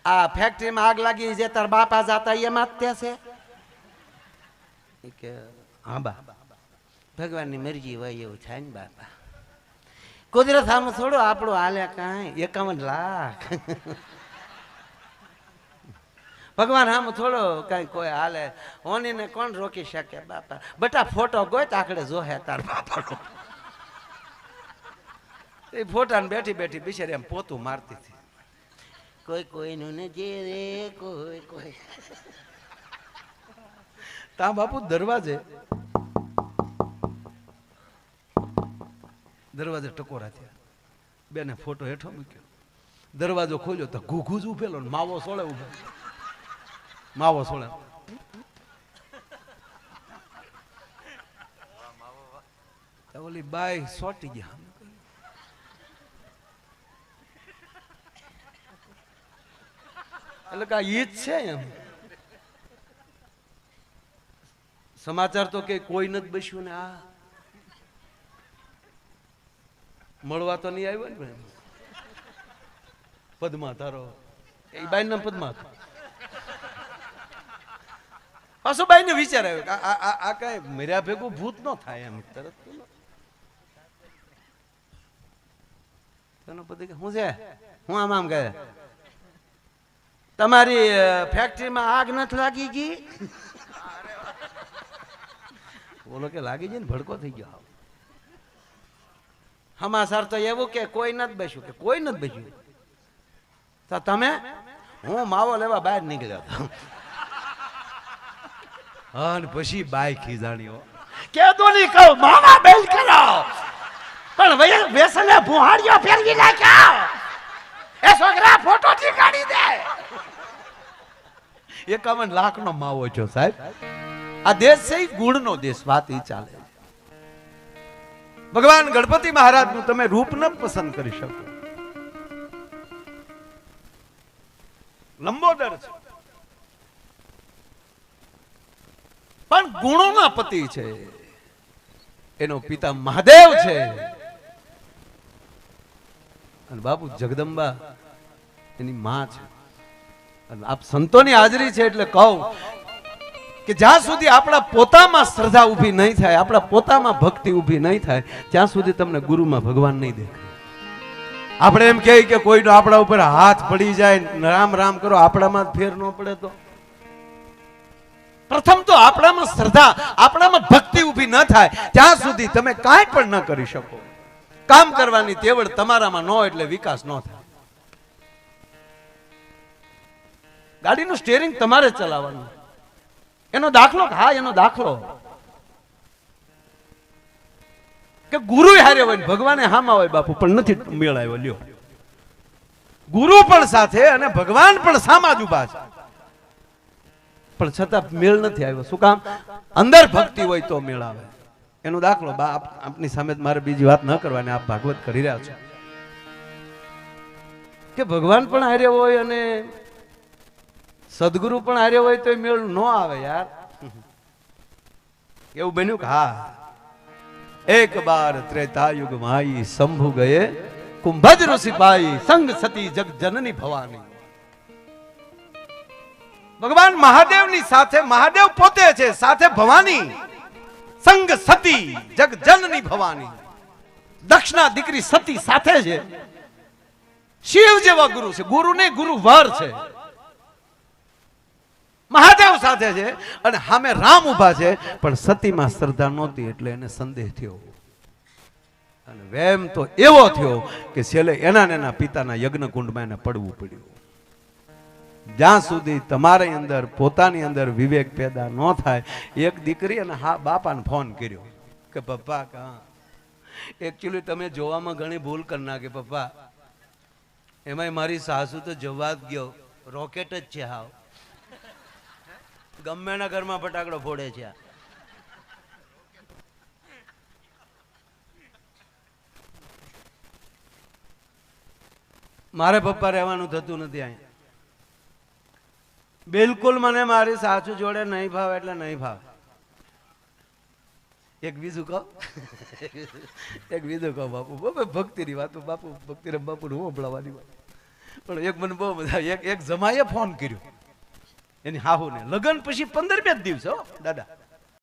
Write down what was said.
આ ફેક્ટરીમાં આગ લાગી જે તાર બાપા જાતા એમાં જ તે છે કે હા બા ભગવાનની મરજી હોય એવું થાય ને બાપા કુદરત આમ થોડું આપણું હાલે કાંઈ 51 લાખ ભગવાન આમ થોડો કઈ કોઈ હાલે હોનીને કોણ રોકી શકે બાપા બટા ફોટો ગોત આકડે જોહે તાર બાપા એ ફોટાને બેઠી બેઠી બિચારી એમ પોતું મારતી હતી કોઈ કોઈનું ને જે રે કોઈ કોઈ તા બાપુ દરવાજે ટકોરા થયા બેને ફોટો હેઠો મૂક્યો દરવાજો ખોલ્યો તો ઘૂઘુ જ ઉભેલો ને માવો સોળે ઉભો માવો સોળે ઓલી બાઈ સોટી ગયા એટલે કા ઈ જ છે એમ સમાચાર તો કે કોઈ નથી બસ્યું ને આ મળવા તો નહીં આવ્યો ને પદ્મા તારો એ બાઈ નામ પદ્મા આસુબાઈ ને વિચાર આવ્યો આ કઈ મર્યા ભેગું ભૂત ન થાય એમ તરત પતિ કે હું છે હું આમ કહે તમારી ફેક્ટરીમાં આગ નથી લાગી ગઈ બોલો કે લાગી ગઈ ને ભડકો થઈ ગયો સમાચાર તો એવું કે કોઈ નથી બેસ્યું કે કોઈ નથી બેસ્યું તો તમે હું માવો લેવા બહાર નીકળ્યો હતો અને પછી બાઈ ખીજાણીઓ કે તો નહીં કહું મામા બેલ કરો પણ વેસને ભુહાડિયો ફેરવી નાખ્યો એ છોકરા ફોટો ઠીકાડી દે 51 લાખ નો માવો છો સાહેબ આ દેશ છે ગુણનો દેશ વાત ઈ ચાલે ભગવાન ગણપતિ મહારાજ નું તમે રૂપ ન પસંદ કરી શકો લંબોદર છે પણ ગુણોના પતિ છે એનો પિતા મહાદેવ છે અને બાપુ જગદંબા એની માં છે અને આપ સંતોની હાજરી છે એટલે કહું કે જ્યાં સુધી આપણા પોતામાં શ્રદ્ધા ઊભી નહીં થાય આપણા પોતામાં ભક્તિ ઊભી નહીં થાય ત્યાં સુધી તમને ગુરુમાં ભગવાન નહીં દેખાય આપણે એમ કહીએ કે કોઈનો આપણા ઉપર હાથ પડી જાય રામ રામ કરો આપણામાં ફેર ન પડે તો પ્રથમ તો આપણામાં શ્રદ્ધા આપણામાં ભક્તિ ઊભી ન થાય ત્યાં સુધી તમે કાંઈ પણ ન કરી શકો કામ કરવાની તેવડ તમારામાં ન હોય એટલે વિકાસ ન થાય ગાડીનું સ્ટીયરિંગ તમારે ચલાવવાનું એનો દાખલો હા એનો દાખલો કે ગુરુ હારે હોય ભગવાને હામાં હોય બાપુ પણ નથી મેળ આવ્યો લ્યો ગુરુ પણ સાથે અને ભગવાન પણ સામા જ ઉભા છે પણ છતાં મેળ નથી આવ્યો શું કામ અંદર ભક્તિ હોય તો મેળ આવે એનો દાખલો આપની સામે મારે બીજી વાત ન કરવાની આપ ભાગવત કરી રહ્યા છો કે ભગવાન પણ હારે હોય અને સદગુરુ પણ હારે હોય તો મેળ ન આવે યાર એવું બન્યું કે હા એક બાર ત્રેતાયુગ માઈ શંભુ ગયે કુંભજ ઋષિ પાઈ સંગ સતી જગ જનની ભવાની ભગવાન મહાદેવની સાથે મહાદેવ પોતે છે સાથે ભવાની સંગ સતી જગ જનની ભવાની દક્ષના દીકરી સતી સાથે છે શિવ જેવા ગુરુ છે ગુરુ ને ગુરુ વર છે મહાદેવ સાથે છે અને સામે રામ ઉભા છે પણ સતીમાં શ્રદ્ધા નહોતી એટલે એને સંદેહ થયો અને વેમ તો એવો થયો કે છેલ્લે એના પિતાના યજ્ઞ કુંડમાં એને પડવું પડ્યું જ્યાં સુધી તમારી અંદર પોતાની અંદર વિવેક પેદા ન થાય એક દીકરી અને હા બાપાને ફોન કર્યો કે પપ્પા કા એકચ્યુઅલી તમે જોવામાં ઘણી ભૂલ કરી નાખી પપ્પા એમાંય મારી સાસુ તો જવા જ ગયો રોકેટ જ છે હાવ ગમેના ઘરમાં ફટાકડો ફોડે છે મારે પપ્પા રહેવાનું થતું નથી અહીંયા બિલકુલ મને મારી સાસુ જોડે નહીં ભાવે એટલે નહીં ભાવે એક બીજું કહો બાપુ ભક્તિની વાત બાપુ ભક્તિ બાપુ હું સંભળાવવાની વાત પણ એક મને બહુ બધા એક જમાએ ફોન કર્યો એની હાહુને લગ્ન પછી 15 જ દિવસ હો દાદા